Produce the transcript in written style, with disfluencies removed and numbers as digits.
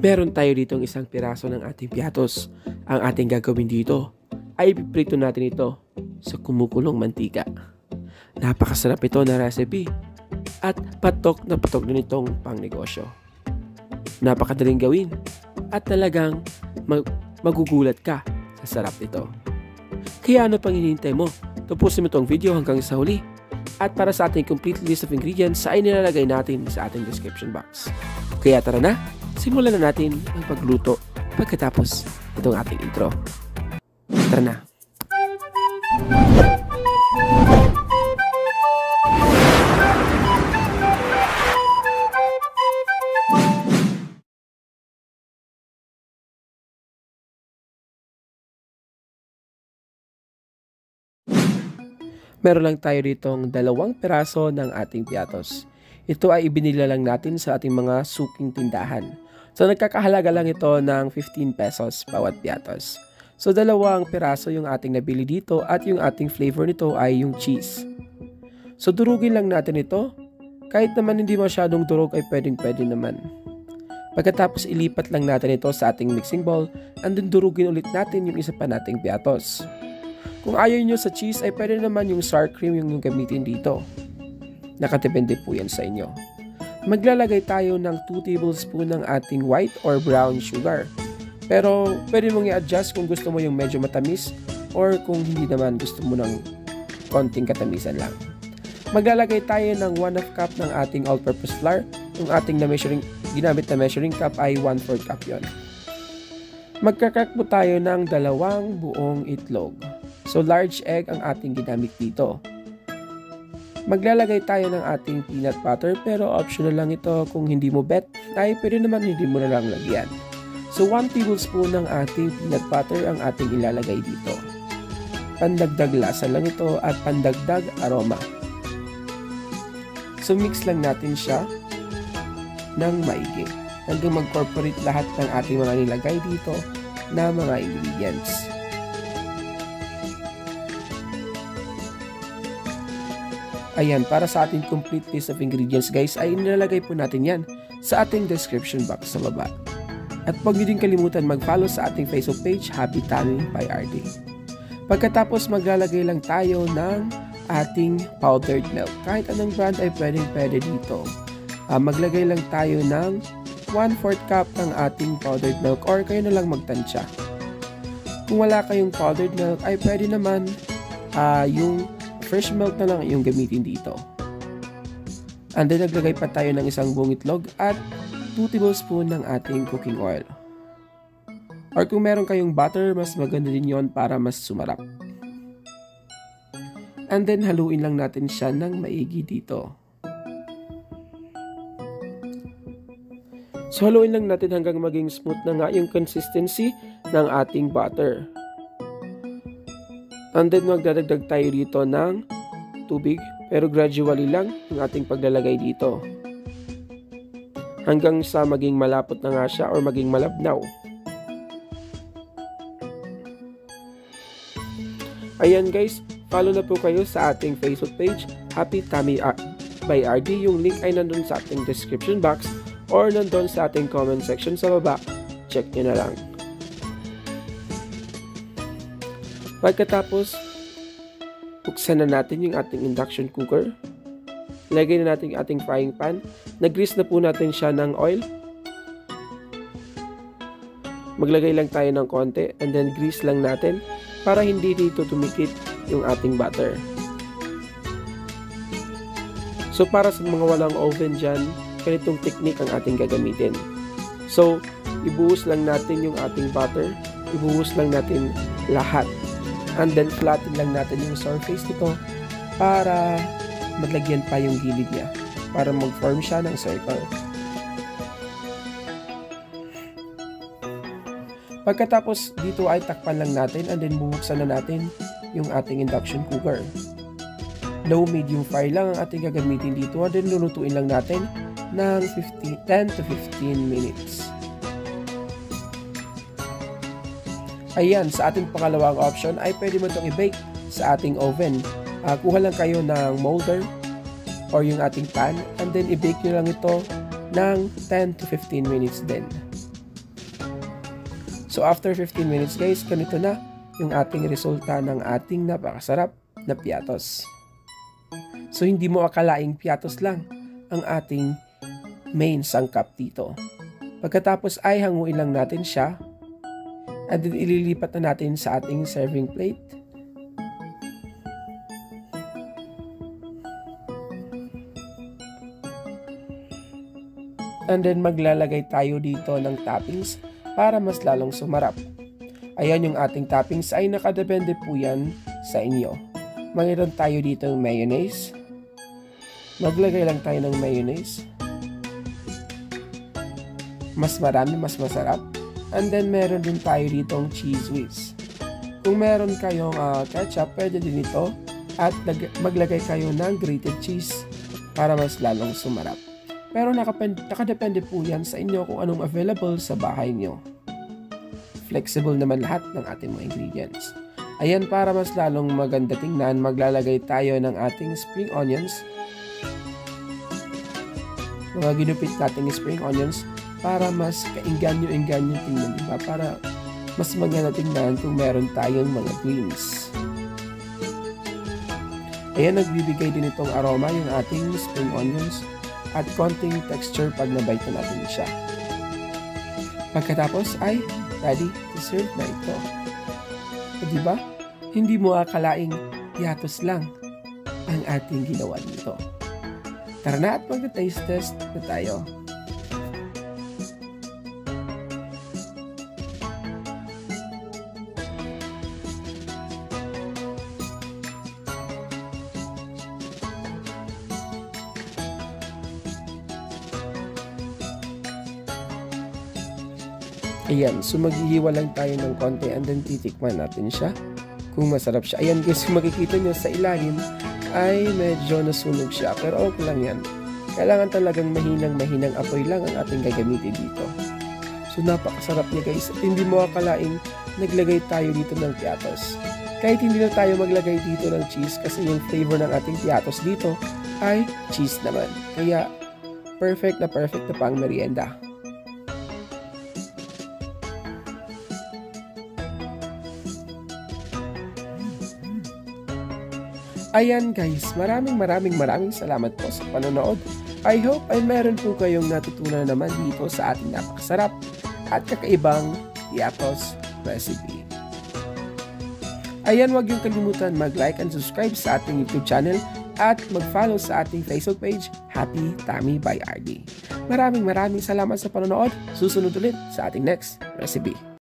Meron tayo dito isang piraso ng ating piatos. Ang ating gagawin dito ay ipiprito natin ito sa kumukulong mantika. Napakasarap ito na recipe at patok na patok din itong pangnegosyo. Napakadaling gawin at talagang magugulat ka sa sarap nito. Kaya ano pang hinihintay mo? Tapusin mo itong video hanggang sa huli. At para sa ating complete list of ingredients ay nilalagay natin sa ating description box. Kaya tara na, simulan na natin ang pagluto pagkatapos itong ating intro. Tara na! Meron lang tayo ditong 2 piraso ng ating piatos. Ito ay ibinila lang natin sa ating mga suking tindahan. So nagkakahalaga lang ito ng 15 pesos bawat piatos. So 2 piraso yung ating nabili dito at yung ating flavor nito ay yung cheese. So durugin lang natin ito. Kahit naman hindi masyadong durog ay pwedeng-pwede naman. Pagkatapos ilipat lang natin ito sa ating mixing bowl and then durugin ulit natin yung isa pa nating piatos. Kung ayaw nyo sa cheese ay pwede naman yung sour cream yung gamitin dito. Nakadepende po yan sa inyo. Maglalagay tayo ng 2 tablespoon ng ating white or brown sugar. Pero pwede mong i-adjust kung gusto mo yung medyo matamis or kung hindi naman gusto mo ng konting katamisan lang. Maglalagay tayo ng 1/2 cup ng ating all-purpose flour. Yung ating ginamit na measuring cup ay 1/4 cup yon. Magkakrak po tayo ng 2 buong itlog. So large egg ang ating ginamit dito. Maglalagay tayo ng ating peanut butter pero optional lang ito. Kung hindi mo bet ay pwede naman hindi mo na lang lagyan. So 1 tablespoon ng ating peanut butter ang ating ilalagay dito. Pandagdag lasa lang ito at pandagdag aroma. So mix lang natin siya ng maigi hanggang mag-incorporate lahat ng ating mga nilagay dito na mga ingredients. Ayan, para sa ating complete list of ingredients guys, ay nilalagay po natin yan sa ating description box sa baba. At huwag niyo din kalimutan mag-follow sa ating Facebook page, Happy Tummy by RD. Pagkatapos maglalagay lang tayo ng ating powdered milk. Kahit anong brand ay pwede dito. Maglagay lang tayo ng 1/4 cup ng ating powdered milk or kayo na lang magtansya. Kung wala kayong powdered milk ay pwede naman yung fresh milk na lang yung gamitin dito. And then naglagay pa tayo ng 1 buong itlog at 2 tablespoon ng ating cooking oil. Or kung meron kayong butter, mas maganda din yon para mas sumarap. And then haluin lang natin siya ng maigi dito. So haluin lang natin hanggang maging smooth na nga yung consistency ng ating butter. And then magdadagdag tayo dito ng tubig pero gradually lang yung ating paglalagay dito. Hanggang sa maging malapot na nga siya or maging malabnaw. Ayan guys, follow na po kayo sa ating Facebook page, Happy Tummy by RD. Yung link ay nandun sa ating description box or nandun sa ating comment section sa baba. Check nyo na lang. Pagkatapos, buksan na natin yung ating induction cooker. Lagay na natin yung ating frying pan. Nag-grease na po natin siya ng oil. Maglagay lang tayo ng konti and then grease lang natin para hindi dito tumikit yung ating butter. So para sa mga walang oven dyan, ganitong technique ang ating gagamitin. So, ibuhos lang natin yung ating butter. Ibuhos lang natin lahat. And then flatten lang natin yung surface nito para maglagyan pa yung gilid niya. Para mag-form siya ng circle. Pagkatapos dito ay takpan lang natin and then bubuksan na natin yung ating induction cooker. Low medium fire lang ang ating gagamitin dito and then lulutuin lang natin ng 10 to 15 minutes. Ayan, sa ating pangalawang option ay pwede mo itong i-bake sa ating oven. Kuha lang kayo ng molder or yung ating pan and then i-bake nyo lang ito ng 10 to 15 minutes din. So after 15 minutes guys, ganito na yung ating resulta ng ating napakasarap na piatos. So hindi mo akalaing piatos lang ang ating main sangkap dito. Pagkatapos ay hanguin lang natin siya at then ililipat na natin sa ating serving plate. And then maglalagay tayo dito ng toppings para mas lalong sumarap. Ayan yung ating toppings ay nakadepende po yan sa inyo. Mayroon tayo dito ng mayonnaise. Maglagay lang tayo ng mayonnaise. Mas marami, mas masarap. And then meron din tayo ditong cheese whiz. Kung meron kayong ketchup, pwede din ito. At maglagay kayo ng grated cheese para mas lalong sumarap. Pero nakadepende po yan sa inyo kung anong available sa bahay nyo. Flexible naman lahat ng ating mga ingredients. Ayan, para mas lalong maganda tingnan, maglalagay tayo ng ating spring onions. Mga ginupit nating spring onions para mas kainganyo-inganyo tingnan, diba? Para mas maganda tingnan kung meron tayong mga greens. Ayan, nagbibigay din itong aroma yung ating spring onions at konting texture pag nabite na natin siya. Pagkatapos ay ready to serve na ito. So, diba? Hindi mo akalaing piatos lang ang ating ginawa nito. Tara na at mag-taste test na tayo. Ayan, so maghihiwa lang tayo ng konti and then titikman natin siya kung masarap siya. Ayan guys, kung makikita nyo sa ilalim ay medyo nasunog siya, pero okay lang yan. Kailangan talagang mahinang apoy lang ang ating gagamitin dito. So napakasarap niya guys, at hindi mo akalaing naglagay tayo dito ng piatos. Kahit hindi na tayo maglagay dito ng cheese kasi yung flavor ng ating piatos dito ay cheese naman. Kaya perfect na pang merienda. Ayan guys, maraming salamat po sa panonood. I hope ay meron po kayong natutunan naman dito sa ating napakasarap at kakaibang piatos recipe. Ayan, huwag yung kalimutan mag-like and subscribe sa ating YouTube channel at mag-follow sa ating Facebook page, Happy Tummy by RD. Maraming salamat sa panonood. Susunod ulit sa ating next recipe.